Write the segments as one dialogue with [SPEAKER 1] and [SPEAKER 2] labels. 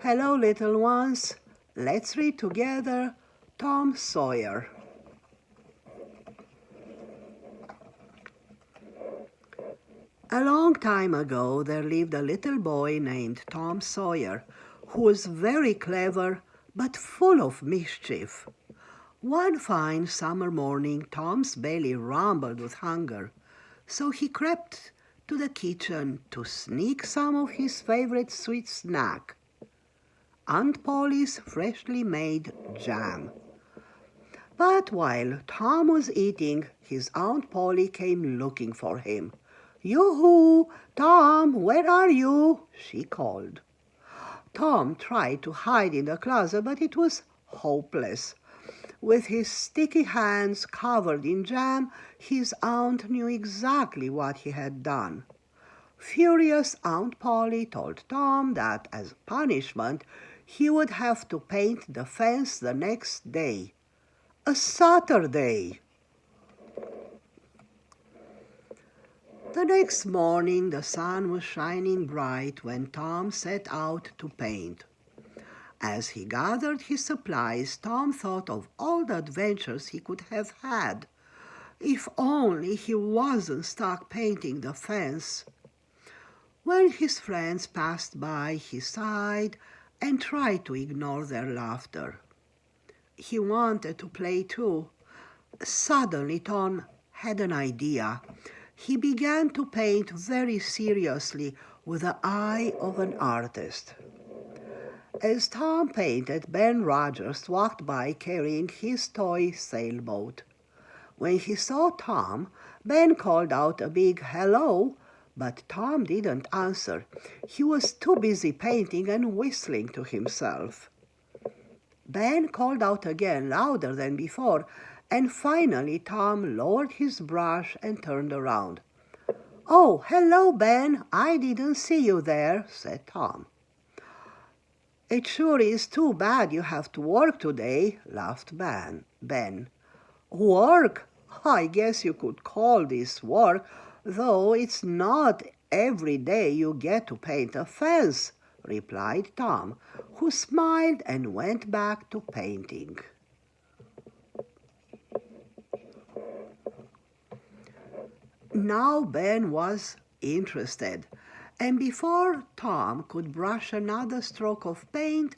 [SPEAKER 1] Hello, little ones. Let's read together Tom Sawyer. A long time ago, there lived a little boy named Tom Sawyer, who was very clever but full of mischief. One fine summer morning, Tom's belly rumbled with hunger, so he crept to the kitchen to sneak some of his favorite sweet snack, Aunt Polly's freshly made jam. But while Tom was eating, his Aunt Polly came looking for him. "Yoo-hoo! Tom, where are you?" she called. Tom tried to hide in the closet, but it was hopeless. With his sticky hands covered in jam, his aunt knew exactly what he had done. Furious Aunt Polly told Tom that as punishment he would have to paint the fence the next day, a Saturday. The next morning the sun was shining bright when Tom set out to paint. As he gathered his supplies, Tom thought of all the adventures he could have had. If only he wasn't stuck painting the fence. When his friends passed by, he sighed and tried to ignore their laughter. He wanted to play too. Suddenly Tom had an idea. He began to paint very seriously with the eye of an artist. As Tom painted, Ben Rogers walked by carrying his toy sailboat. When he saw Tom, Ben called out a big hello, but Tom didn't answer. He was too busy painting and whistling to himself. Ben called out again, louder than before, and finally Tom lowered his brush and turned around. "Oh, hello, Ben. I didn't see you there," said Tom. "It sure is too bad you have to work today," laughed Ben. "Work? I guess you could call this work, though it's not every day you get to paint a fence," replied Tom, who smiled and went back to painting. Now Ben was interested, and before Tom could brush another stroke of paint,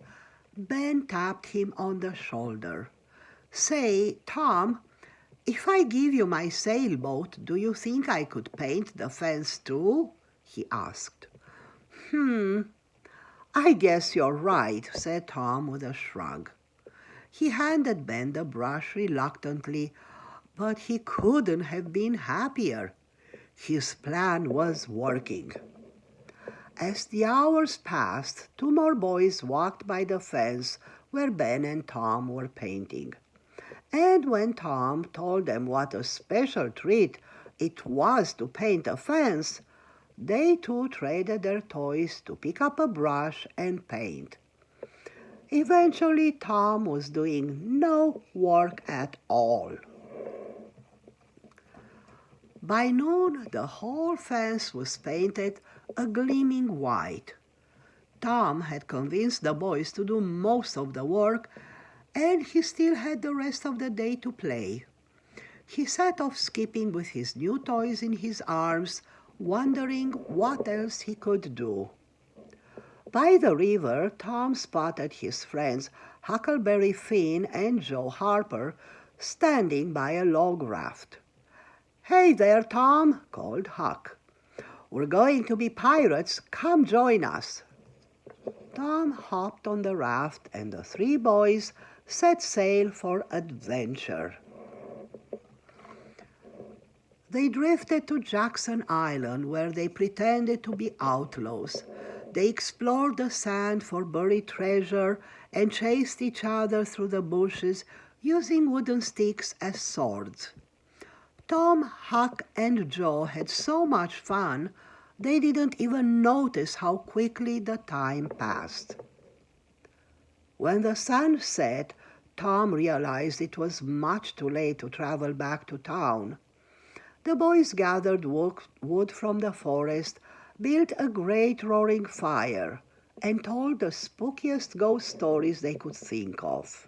[SPEAKER 1] Ben tapped him on the shoulder. "Say, Tom, if I give you my sailboat, do you think I could paint the fence too?" he asked. "I guess you're right," said Tom with a shrug. He handed Ben the brush reluctantly, but he couldn't have been happier. His plan was working. As the hours passed, two more boys walked by the fence where Ben and Tom were painting. And when Tom told them what a special treat it was to paint a fence, they too traded their toys to pick up a brush and paint. Eventually, Tom was doing no work at all. By noon, the whole fence was painted a gleaming white. Tom had convinced the boys to do most of the work, and he still had the rest of the day to play. He set off skipping with his new toys in his arms, wondering what else he could do. By the river, Tom spotted his friends Huckleberry Finn and Joe Harper standing by a log raft. "Hey there, Tom," called Huck. "We're going to be pirates. Come join us." Tom hopped on the raft, and the three boys set sail for adventure. They drifted to Jackson Island, where they pretended to be outlaws. They explored the sand for buried treasure and chased each other through the bushes, using wooden sticks as swords. Tom, Huck, and Joe had so much fun, they didn't even notice how quickly the time passed. When the sun set, Tom realized it was much too late to travel back to town. The boys gathered wood from the forest, built a great roaring fire, and told the spookiest ghost stories they could think of.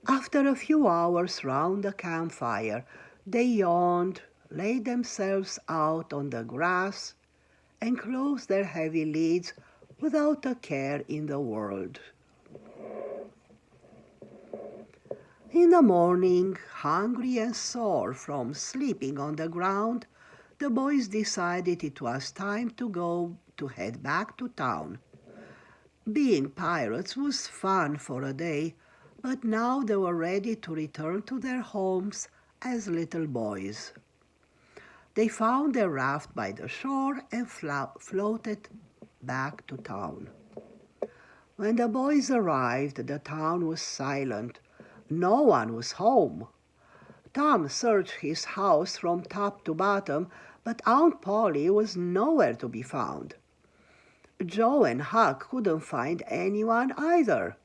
[SPEAKER 1] After a few hours round the campfire, they yawned, laid themselves out on the grass, and closed their heavy lids without a care in the world. In the morning, hungry and sore from sleeping on the ground, the boys decided it was time to head back to town. Being pirates was fun for a day, but now they were ready to return to their homes as little boys. They found their raft by the shore and floated back to town. When the boys arrived, the town was silent. No one was home. Tom searched his house from top to bottom, but Aunt Polly was nowhere to be found. Joe and Huck couldn't find anyone either.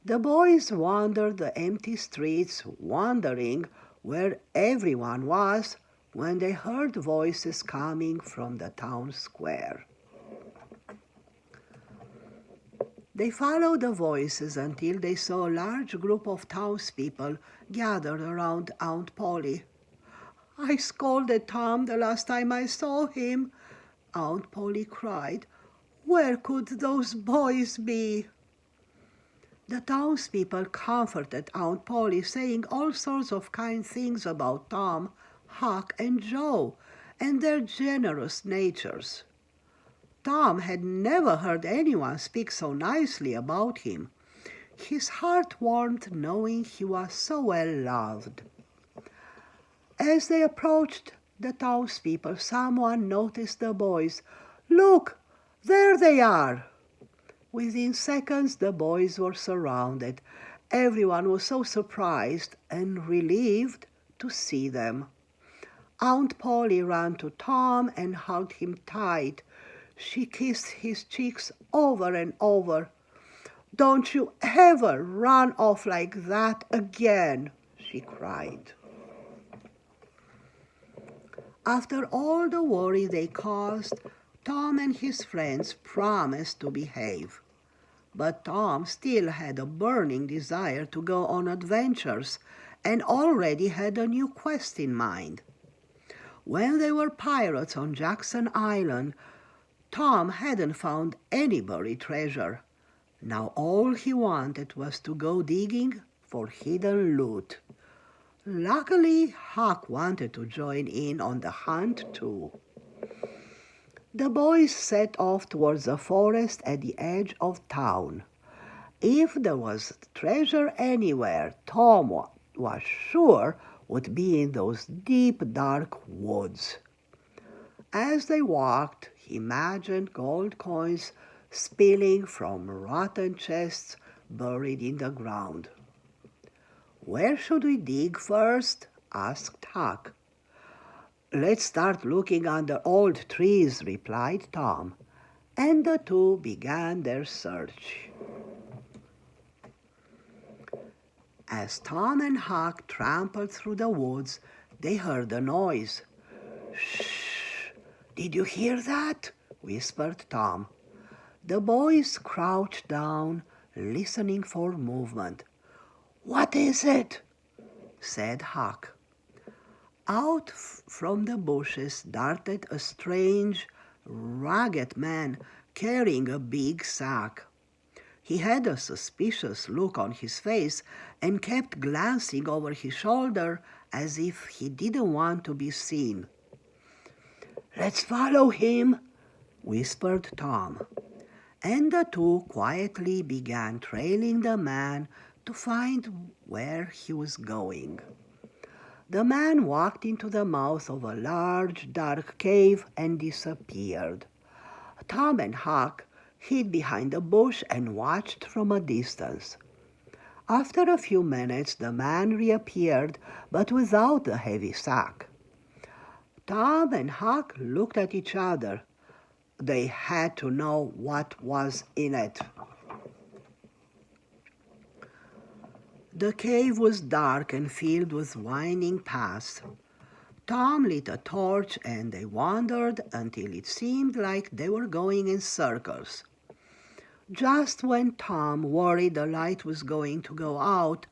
[SPEAKER 1] The boys wandered the empty streets, wondering where everyone was, when they heard voices coming from the town square. They followed the voices until they saw a large group of townspeople gathered around Aunt Polly. "I scolded Tom the last time I saw him," Aunt Polly cried. "Where could those boys be?" The townspeople comforted Aunt Polly, saying all sorts of kind things about Tom, Huck, and Joe, and their generous natures. Tom had never heard anyone speak so nicely about him. His heart warmed knowing he was so well loved. As they approached the townspeople, someone noticed the boys. "Look, there they are!" Within seconds, the boys were surrounded. Everyone was so surprised and relieved to see them. Aunt Polly ran to Tom and hugged him tight. She kissed his cheeks over and over. "Don't you ever run off like that again," she cried. After all the worry they caused, Tom and his friends promised to behave. But Tom still had a burning desire to go on adventures and already had a new quest in mind. When they were pirates on Jackson Island, Tom hadn't found any buried treasure. Now all he wanted was to go digging for hidden loot. Luckily, Huck wanted to join in on the hunt too. The boys set off towards the forest at the edge of town. If there was treasure anywhere, Tom was sure would be in those deep, dark woods. As they walked, he imagined gold coins spilling from rotten chests buried in the ground. "Where should we dig first?" asked Huck. "Let's start looking under old trees," replied Tom, and the two began their search. As Tom and Huck trampled through the woods, they heard a noise. "Shh! Did you hear that?" whispered Tom. The boys crouched down, listening for movement. "What is it?" said Huck. Out from the bushes darted a strange, ragged man carrying a big sack. He had a suspicious look on his face and kept glancing over his shoulder as if he didn't want to be seen. "Let's follow him," whispered Tom, and the two quietly began trailing the man to find where he was going. The man walked into the mouth of a large, dark cave and disappeared. Tom and Huck hid behind a bush and watched from a distance. After a few minutes, the man reappeared, but without the heavy sack. Tom and Huck looked at each other. They had to know what was in it. The cave was dark and filled with winding paths. Tom lit a torch and they wandered until it seemed like they were going in circles. Just when Tom worried the light was going to go out,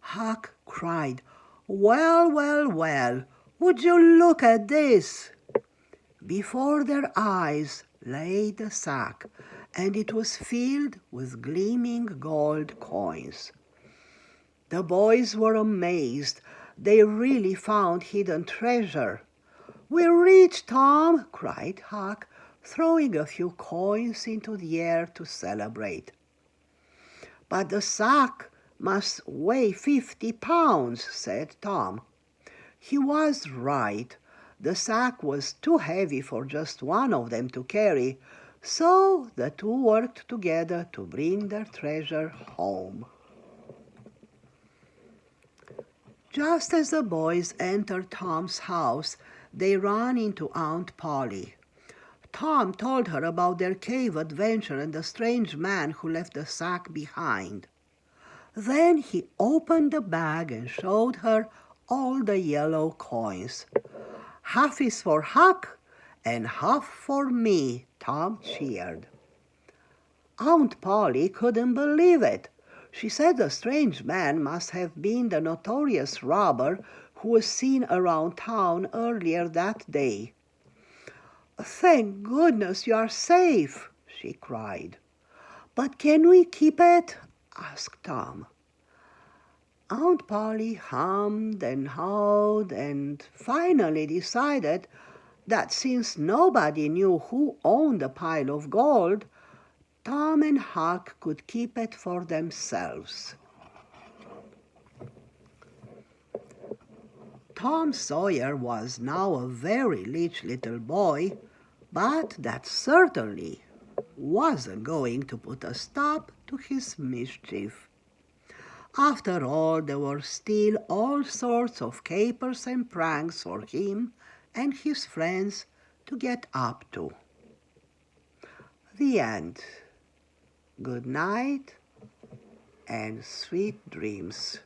[SPEAKER 1] Huck cried, "Well, well, well, would you look at this?" Before their eyes lay the sack, and it was filled with gleaming gold coins. The boys were amazed. They really found hidden treasure. "We're rich, Tom!" cried Huck, throwing a few coins into the air to celebrate. "But the sack must weigh 50 pounds," said Tom. He was right. The sack was too heavy for just one of them to carry, so the two worked together to bring their treasure home. Just as the boys entered Tom's house, they ran into Aunt Polly. Tom told her about their cave adventure and the strange man who left the sack behind. Then he opened the bag and showed her all the yellow coins. "Half is for Huck and half for me," Tom cheered. Aunt Polly couldn't believe it. She said the strange man must have been the notorious robber who was seen around town earlier that day. "Thank goodness you are safe," she cried. "But can we keep it?" asked Tom. Aunt Polly hummed and hawed and finally decided that since nobody knew who owned the pile of gold, Tom and Huck could keep it for themselves. Tom Sawyer was now a very rich little boy, but that certainly wasn't going to put a stop to his mischief. After all, there were still all sorts of capers and pranks for him and his friends to get up to. The end. Good night and sweet dreams.